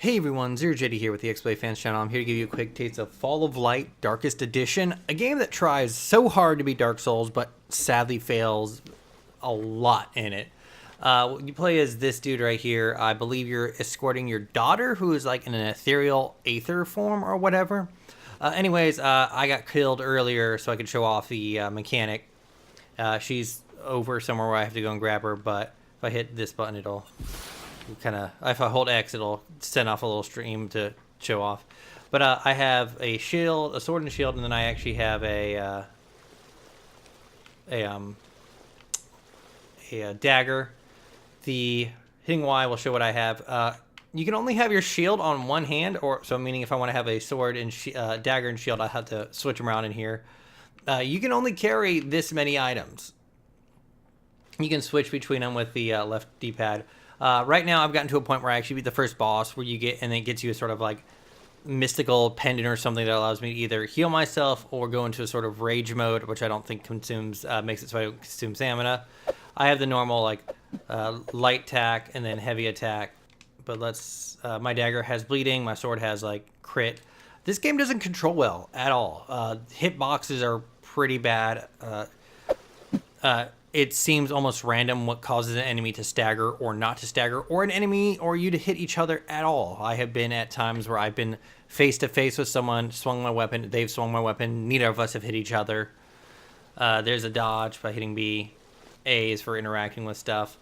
Hey everyone, Zero Jetty here with the XBLA Fans channel. I'm here to give you a quick taste of Fall of Light Darkest Edition, a game that tries so hard to be Dark Souls, but sadly fails a lot in it. You play as this dude right here. I believe you're escorting your daughter, who is like in an ethereal aether form or whatever. I got killed earlier so I could show off the mechanic. She's over somewhere where I have to go and grab her, but if I hit this button, it'll if I hold X, it'll send off a little stream to show off. But I have a shield, a sword and a shield, and then I actually have a dagger. The hitting Y will show what I have. You can only have your shield on one hand, meaning if I want to have a sword and dagger and shield, I have to switch them around in here. You can only carry this many items. You can switch between them with the left D-pad. Right now, I've gotten to a point where I actually beat the first boss, where and it gets you a sort of like mystical pendant or something that allows me to either heal myself or go into a sort of rage mode, which I don't think makes it so I don't consume stamina. I have the normal like light attack and then heavy attack, but my dagger has bleeding, my sword has like crit. This game doesn't control well at all. Hitboxes are pretty bad. It seems almost random what causes an enemy to stagger or not to stagger, or an enemy or you to hit each other at all. I have been at times where I've been face to face with someone, swung my weapon, they've swung my weapon, neither of us have hit each other. There's a dodge by hitting B. A is for interacting with stuff.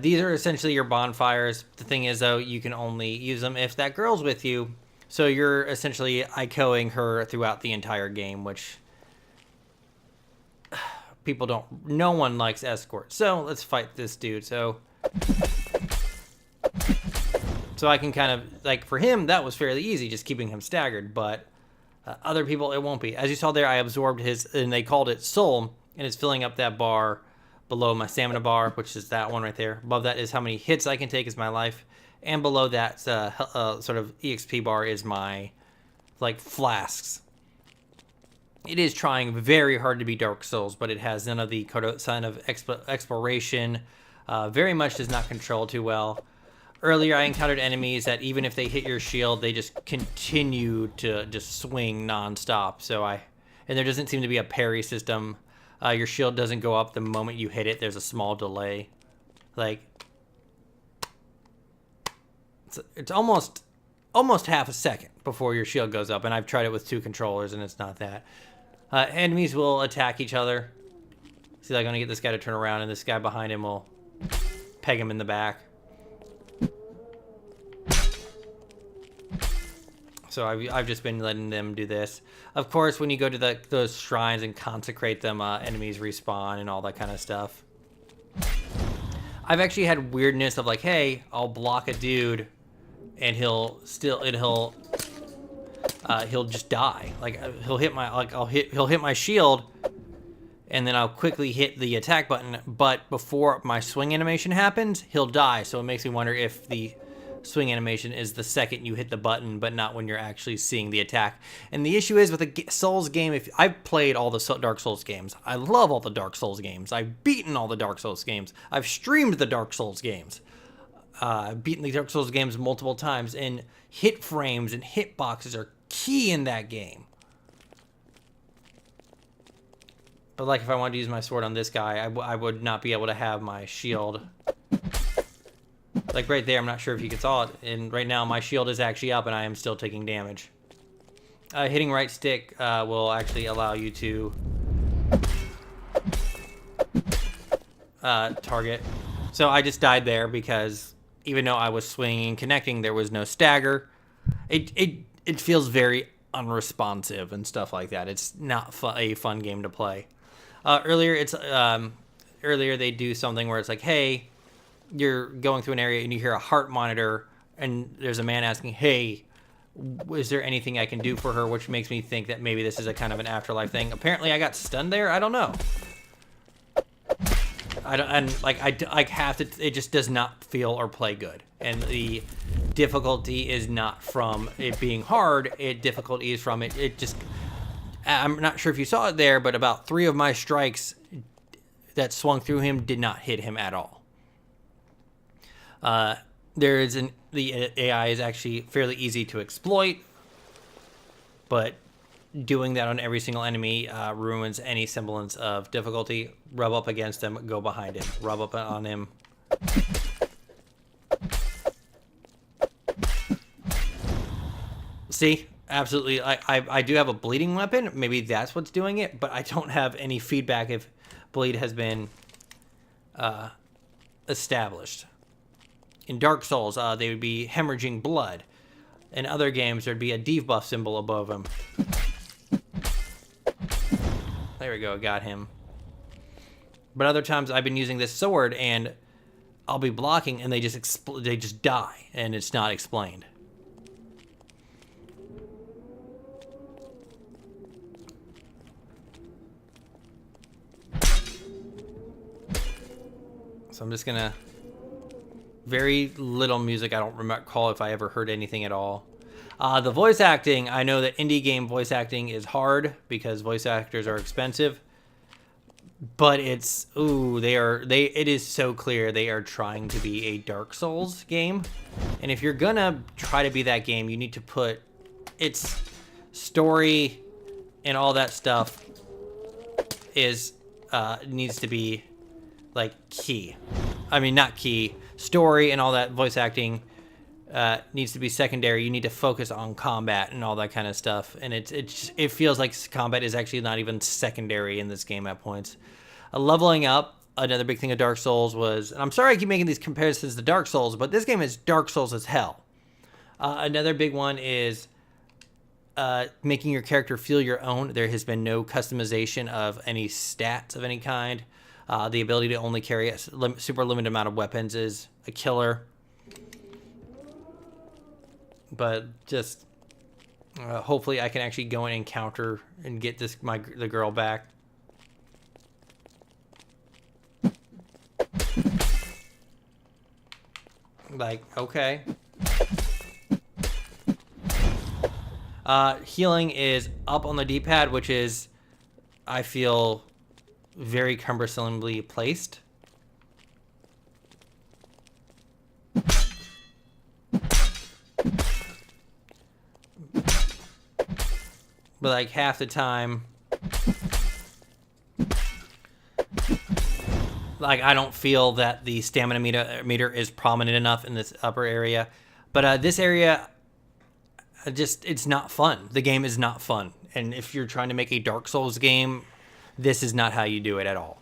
These are essentially your bonfires. The thing is, though, you can only use them if that girl's with you. So you're essentially IQOing her throughout the entire game, which no one likes escorts. So let's fight this dude. So I can kind of, like, for him, that was fairly easy, just keeping him staggered, but other people, it won't be. As you saw there, I absorbed his, and they called it soul, and it's filling up that bar below my stamina bar, which is that one right there. Above that is how many hits I can take as my life, and below that sort of EXP bar is my, like, flasks. It is trying very hard to be Dark Souls, but it has none of the sign of exploration. Very much does not control too well. Earlier, I encountered enemies that even if they hit your shield, they just continue to just swing nonstop. And there doesn't seem to be a parry system. Your shield doesn't go up the moment you hit it. There's a small delay. Like, it's almost half a second before your shield goes up, and I've tried it with 2 controllers, and it's not that. Enemies will attack each other. See, like, I'm gonna get this guy to turn around, and this guy behind him will peg him in the back. So I've just been letting them do this. Of course, when you go to those shrines and consecrate them, enemies respawn and all that kind of stuff. I've actually had weirdness of like, hey, I'll block a dude, and he'll just die. Like he'll hit my shield, and then I'll quickly hit the attack button. But before my swing animation happens, he'll die. So it makes me wonder if the swing animation is the second you hit the button, but not when you're actually seeing the attack. And the issue is with a Souls game, if I've played all the Dark Souls games, I love all the Dark Souls games. I've beaten all the Dark Souls games. I've streamed the Dark Souls games. I've beaten the Dark Souls games multiple times, and hit frames and hit boxes are key in that game. But like if I wanted to use my sword on this guy, I would not be able to have my shield. Like right there, I'm not sure if you saw it, and right now my shield is actually up and I am still taking damage. Hitting right stick will actually allow you to target. So I just died there because even though I was swinging and connecting, there was no stagger. It feels very unresponsive and stuff like that. It's not a fun game to play. Earlier they do something where it's like, hey, you're going through an area and you hear a heart monitor, and there's a man asking, hey, is there anything I can do for her? Which makes me think that maybe this is a kind of an afterlife thing. Apparently I got stunned there. I don't know. It just does not feel or play good. And the difficulty is not from it being hard. Difficulty is from I'm not sure if you saw it there, but about 3 of my strikes that swung through him did not hit him at all. There is the AI is actually fairly easy to exploit, but doing that on every single enemy ruins any semblance of difficulty. Rub up against him, go behind him. Rub up on him. See? Absolutely. I do have a bleeding weapon. Maybe that's what's doing it, but I don't have any feedback if bleed has been established. In Dark Souls, they would be hemorrhaging blood. In other games, there'd be a debuff symbol above him. There we go, got him. But other times I've been using this sword and I'll be blocking and they just die and it's not explained. So I'm just gonna... Very little music. I don't recall if I ever heard anything at all. The voice acting, I know that indie game voice acting is hard because voice actors are expensive. But it's... Ooh, it is so clear they are trying to be a Dark Souls game. And if you're gonna try to be that game, you need to put its story and all that stuff needs to be... like key. I mean, not key. Story and all that voice acting needs to be secondary. You need to focus on combat and all that kind of stuff. And it feels like combat is actually not even secondary in this game at points. Leveling up, another big thing of Dark Souls was, and I'm sorry I keep making these comparisons to Dark Souls, but this game is Dark Souls as hell. Another big one is making your character feel your own. There has been no customization of any stats of any kind. The ability to only carry a super limited amount of weapons is a killer. But just hopefully I can actually go and encounter and get the girl back. Like, okay. Healing is up on the D-pad, which is, I feel, very cumbersomely placed. But like half the time, like I don't feel that the stamina meter is prominent enough in this upper area. But this area, it's not fun. The game is not fun. And if you're trying to make a Dark Souls game, this is not how you do it at all.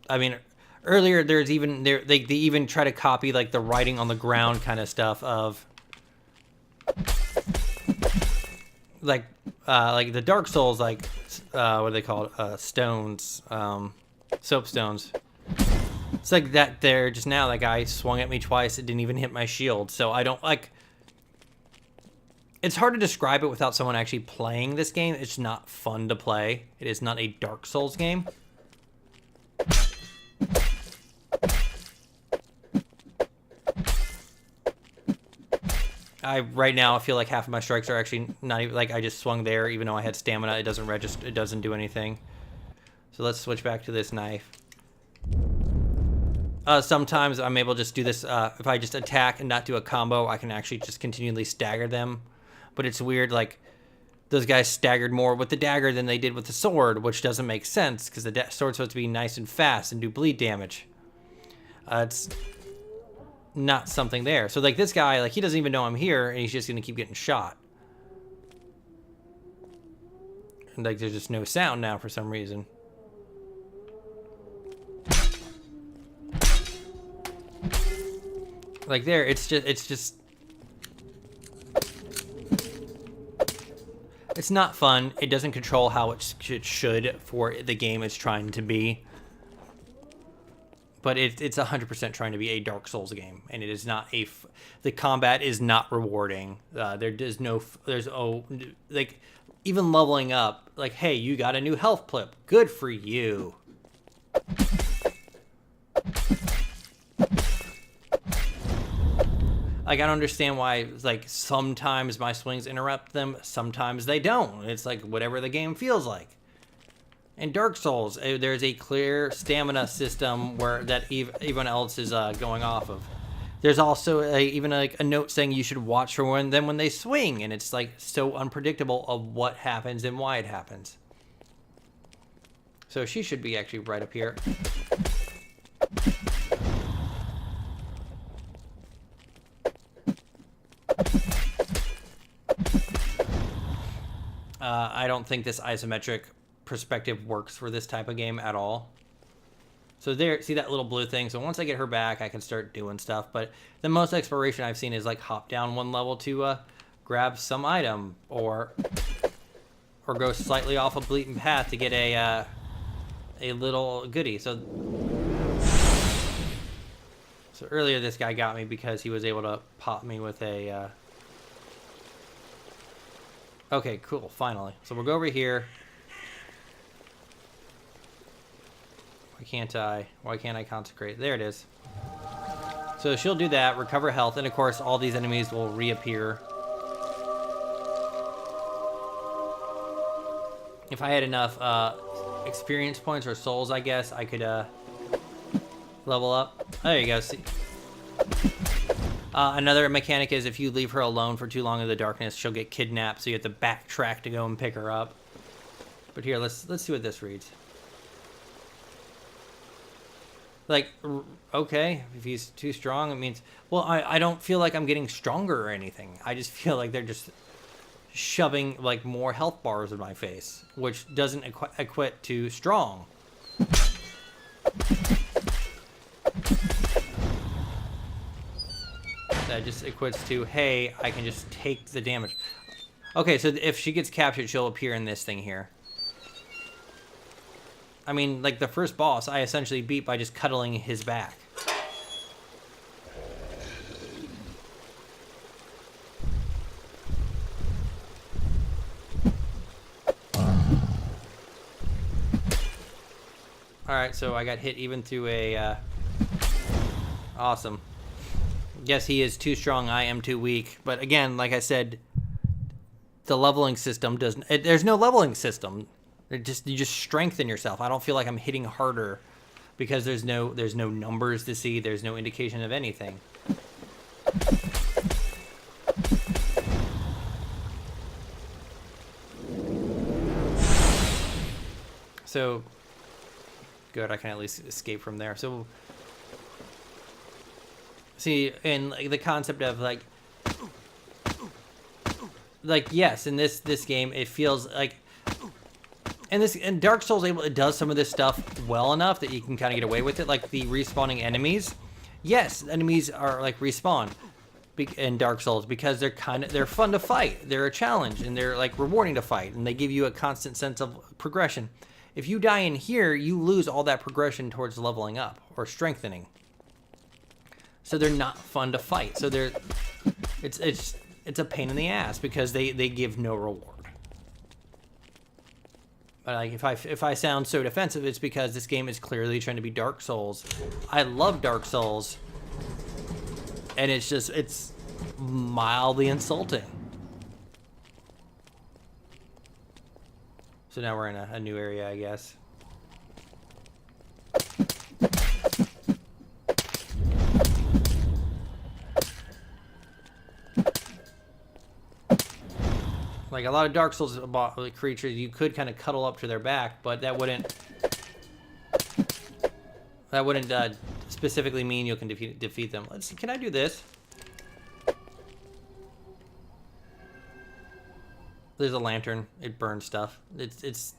I mean, earlier there's even they even try to copy like the writing on the ground kind of stuff of like the Dark Souls, like what are they called? Stones, soapstones. It's like that there just now. That guy swung at me twice. It didn't even hit my shield. So I don't like. It's hard to describe it without someone actually playing this game. It's not fun to play. It is not a Dark Souls game. Right now I feel like half of my strikes are actually not even, like I just swung there even though I had stamina. It doesn't register. It doesn't do anything. So let's switch back to this knife. Sometimes I'm able to just do this. If I just attack and not do a combo, I can actually just continually stagger them. But it's weird, like, those guys staggered more with the dagger than they did with the sword, which doesn't make sense, because the sword's supposed to be nice and fast and do bleed damage. It's not something there. So, like, this guy, like, he doesn't even know I'm here, and he's just going to keep getting shot. And, like, there's just no sound now for some reason. Like, there, it's just... It's not fun. It doesn't control how it should for the game it's trying to be. But it's 100% trying to be a Dark Souls game, and it is not the combat is not rewarding. There's like even leveling up. Like, hey, you got a new health clip. Good for you. Like, I don't understand why, like, sometimes my swings interrupt them, sometimes they don't. It's like whatever the game feels like. In Dark Souls, there's a clear stamina system that everyone else is going off of. There's also even like a note saying you should watch for them when they swing, and it's like so unpredictable of what happens and why it happens. So she should be actually right up here. I don't think this isometric perspective works for this type of game at all. So there, see that little blue thing? So once I get her back, I can start doing stuff. But the most exploration I've seen is like hop down one level to grab some item, or go slightly off a beaten path to get a little goodie. So earlier this guy got me because he was able to pop me with a... Okay, cool, finally. So we'll go over here. Why can't I consecrate? There it is. So she'll do that, recover health, and of course all these enemies will reappear. If I had enough experience points or souls, I guess, I could level up. There you go. See. Another mechanic is if you leave her alone for too long in the darkness, she'll get kidnapped, so you have to backtrack to go and pick her up. But here, let's see what this reads. Like, okay, if he's too strong, it means... Well, I don't feel like I'm getting stronger or anything. I just feel like they're just shoving, like, more health bars in my face, which doesn't equate to strong. That just equates to, hey, I can just take the damage. Okay, so if she gets captured, she'll appear in this thing here. I mean, like the first boss, I essentially beat by just cuddling his back. Alright, so I got hit even through a... Awesome. Yes, he is too strong, I am too weak. But again, like I said, the leveling system doesn't... There's no leveling system. You just strengthen yourself. I don't feel like I'm hitting harder because there's no numbers to see. There's no indication of anything. So good, I can at least escape from there. So see, and like the concept of like yes, in this game it feels like, and Dark Souls it does some of this stuff well enough that you can kind of get away with it, like the respawning enemies. Yes, enemies are like respawn in Dark Souls because they're fun to fight. They're a challenge and they're like rewarding to fight, and they give you a constant sense of progression. If you die in here, you lose all that progression towards leveling up or strengthening. So they're not fun to fight. So it's a pain in the ass because they give no reward. But like if I sound so defensive, it's because this game is clearly trying to be Dark Souls. I love Dark Souls, and it's mildly insulting. So now we're in a new area, I guess. Like a lot of Dark Souls creatures, you could kind of cuddle up to their back, but that wouldn't specifically mean you can defeat them. Let's see, can I do this? There's a lantern. It burns stuff. It's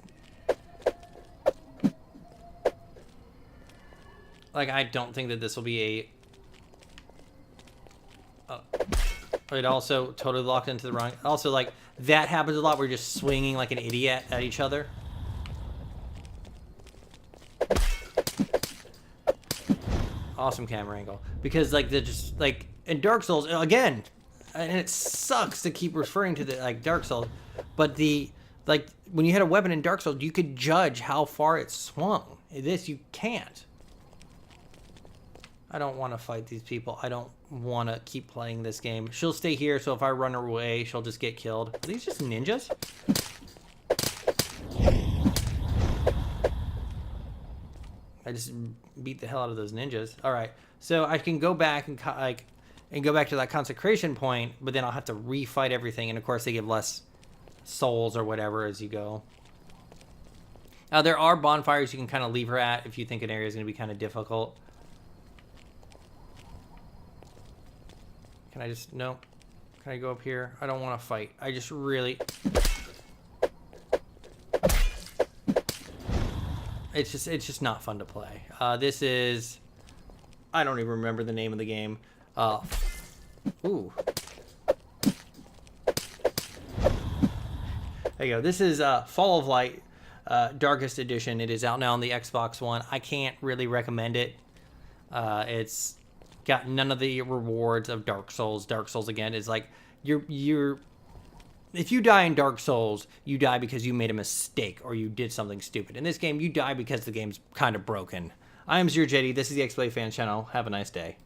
like, I don't think that this will be it also totally locked into the wrong. Also, like, that happens a lot. We're just swinging like an idiot at each other. Awesome camera angle. Because, like, they're just, like, in Dark Souls, again, and it sucks to keep referring to the, like, Dark Souls, but like, when you had a weapon in Dark Souls, you could judge how far it swung. In this, you can't. I don't want to fight these people. I don't want to keep playing this game. She'll stay here, so if I run away, she'll just get killed. Are these just ninjas? I just beat the hell out of those ninjas. All right, so I can go back and like and go back to that consecration point, but then I'll have to refight everything, and of course they give less souls or whatever as you go. There are bonfires you can kind of leave her at if you think an area is going to be kind of difficult. Can I just... No. Can I go up here? I don't want to fight. I just really... It's just not fun to play. This is... I don't even remember the name of the game. Ooh. There you go. This is Fall of Light, Darkest Edition. It is out now on the Xbox One. I can't really recommend it. It's got none of the rewards of Dark Souls. Dark Souls, again, is like you're if you die in Dark Souls, you die because you made a mistake or you did something stupid. In this game, you die because the game's kind of broken. I am Zero Jetty. This is the XBLA Fan Channel. Have a nice day.